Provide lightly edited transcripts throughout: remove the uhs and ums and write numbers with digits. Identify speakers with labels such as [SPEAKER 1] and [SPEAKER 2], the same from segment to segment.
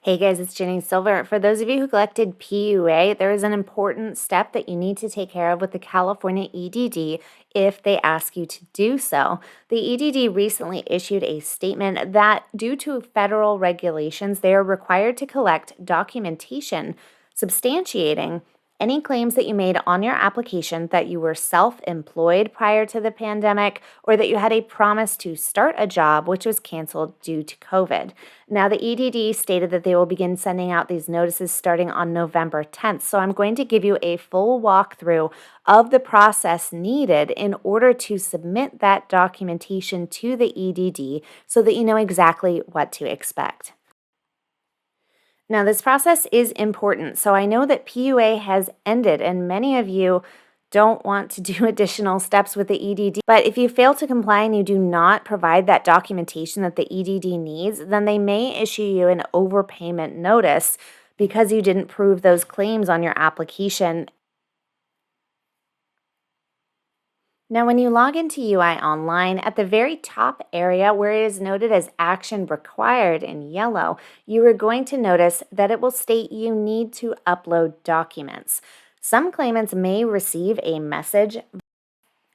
[SPEAKER 1] Hey guys, it's Jenny Silver. For those of you who collected PUA, there is an important step that you need to take care of with the California EDD if they ask you to do so. The EDD recently issued a statement that due to federal regulations, they are required to collect documentation substantiating any claims that you made on your application that you were self-employed prior to the pandemic or that you had a promise to start a job which was canceled due to COVID. Now, the EDD stated that they will begin sending out these notices starting on November 10th. So I'm going to give you a full walkthrough of the process needed in order to submit that documentation to the EDD so that you know exactly what to expect. Now, this process is important. So I know that PUA has ended, and many of you don't want to do additional steps with the EDD. But if you fail to comply and you do not provide that documentation that the EDD needs, then they may issue you an overpayment notice because you didn't prove those claims on your application. Now, when you log into UI Online, at the very top area where it is noted as action required in yellow, you are going to notice that it will state you need to upload documents. Some claimants may receive a message.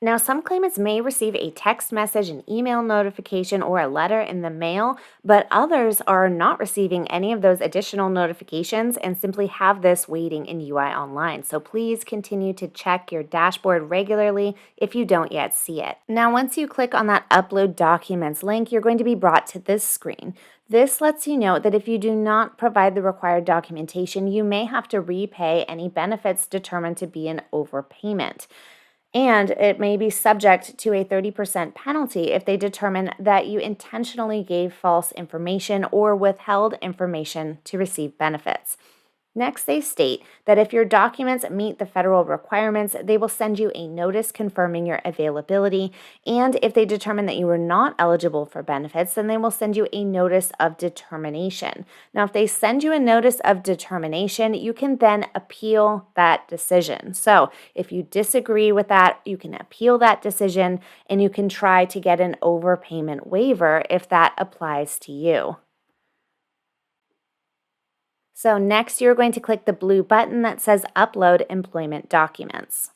[SPEAKER 1] Now, some claimants may receive a text message, an email notification, or a letter in the mail, but others are not receiving any of those additional notifications and simply have this waiting in UI Online. So please continue to check your dashboard regularly if you don't yet see it. Now, once you click on that Upload Documents link, you're going to be brought to this screen. This lets you know that if you do not provide the required documentation, you may have to repay any benefits determined to be an overpayment. And it may be subject to a 30% penalty if they determine that you intentionally gave false information or withheld information to receive benefits. Next, they state that if your documents meet the federal requirements, they will send you a notice confirming your availability. And if they determine that you are not eligible for benefits, then they will send you a notice of determination. Now, if they send you a notice of determination, you can then appeal that decision. So if you disagree with that, you can appeal that decision and you can try to get an overpayment waiver if that applies to you. So next, you're going to click the blue button that says Upload Employment Documents.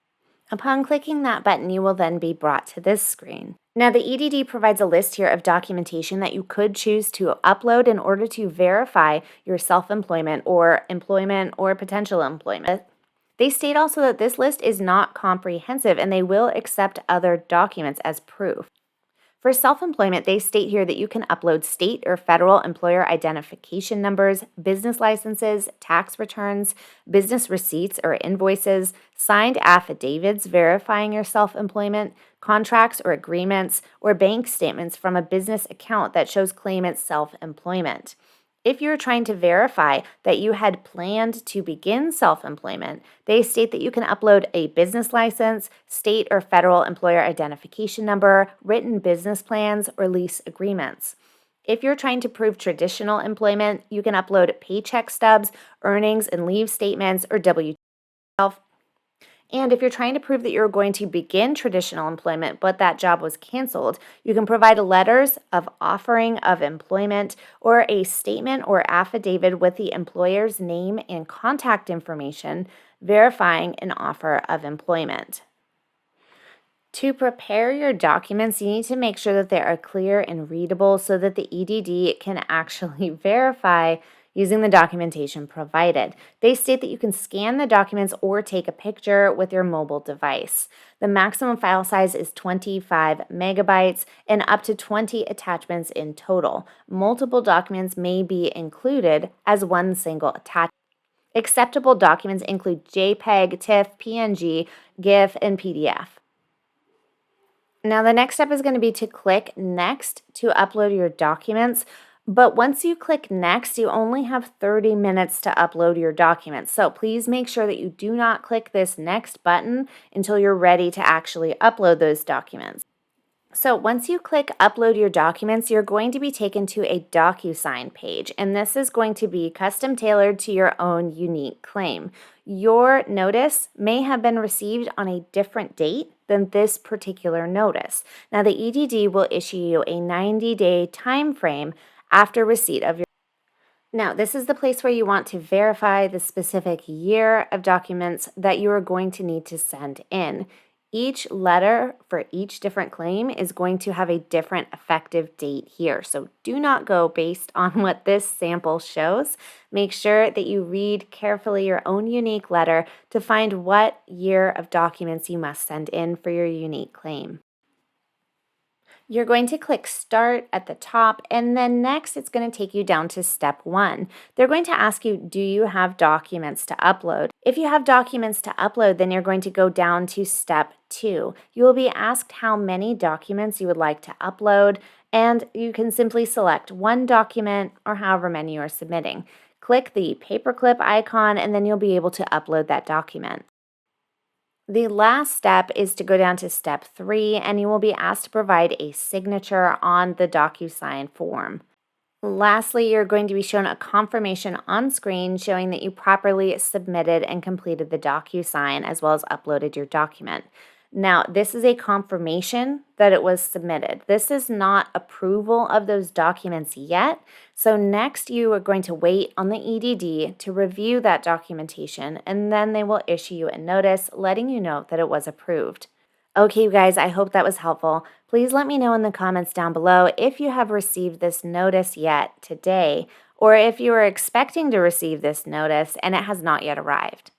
[SPEAKER 1] Upon clicking that button, you will then be brought to this screen. Now, the EDD provides a list here of documentation that you could choose to upload in order to verify your self-employment or employment or potential employment. They state also that this list is not comprehensive and they will accept other documents as proof. For self-employment, they state here that you can upload state or federal employer identification numbers, business licenses, tax returns, business receipts or invoices, signed affidavits verifying your self-employment, contracts or agreements, or bank statements from a business account that shows claimant's self-employment. If you're trying to verify that you had planned to begin self-employment, they state that you can upload a business license, state or federal employer identification number, written business plans, or lease agreements. If you're trying to prove traditional employment, you can upload paycheck stubs, earnings and leave statements, or W-2. And if you're trying to prove that you're going to begin traditional employment, but that job was canceled, you can provide letters of offering of employment or a statement or affidavit with the employer's name and contact information verifying an offer of employment. To prepare your documents, you need to make sure that they are clear and readable so that the EDD can actually verify using the documentation provided. They state that you can scan the documents or take a picture with your mobile device. The maximum file size is 25 megabytes and up to 20 attachments in total. Multiple documents may be included as one single attachment. Acceptable documents include JPEG, TIFF, PNG, GIF, and PDF. Now, the next step is going to be to click Next to upload your documents. But once you click Next, you only have 30 minutes to upload your documents. So please make sure that you do not click this Next button until you're ready to actually upload those documents. So once you click Upload Your Documents, you're going to be taken to a Docusign page, and this is going to be custom tailored to your own unique claim. Your notice may have been received on a different date than this particular notice. Now, the EDD will issue you a 90-day time frame after receipt of your Now, this is the place where you want to verify the specific year of documents that you are going to need to send in. Each letter for each different claim is going to have a different effective date here. So do not go based on what this sample shows. Make sure that you read carefully your own unique letter to find what year of documents you must send in for your unique claim. You're going to click Start at the top, and then next it's going to take you down to step 1. They're going to ask you, do you have documents to upload? If you have documents to upload, then you're going to go down to step 2. You will be asked how many documents you would like to upload, and you can simply select one document or however many you are submitting. Click the paperclip icon, and then you'll be able to upload that document. The last step is to go down to step 3, and you will be asked to provide a signature on the Docusign form. Lastly, you're going to be shown a confirmation on screen showing that you properly submitted and completed the Docusign as well as uploaded your document. Now, this is a confirmation that it was submitted. This is not approval of those documents yet. So next you are going to wait on the EDD to review that documentation, and then they will issue you a notice letting you know that it was approved. Okay, you guys, I hope that was helpful. Please let me know in the comments down below if you have received this notice yet today, or if you are expecting to receive this notice and it has not yet arrived.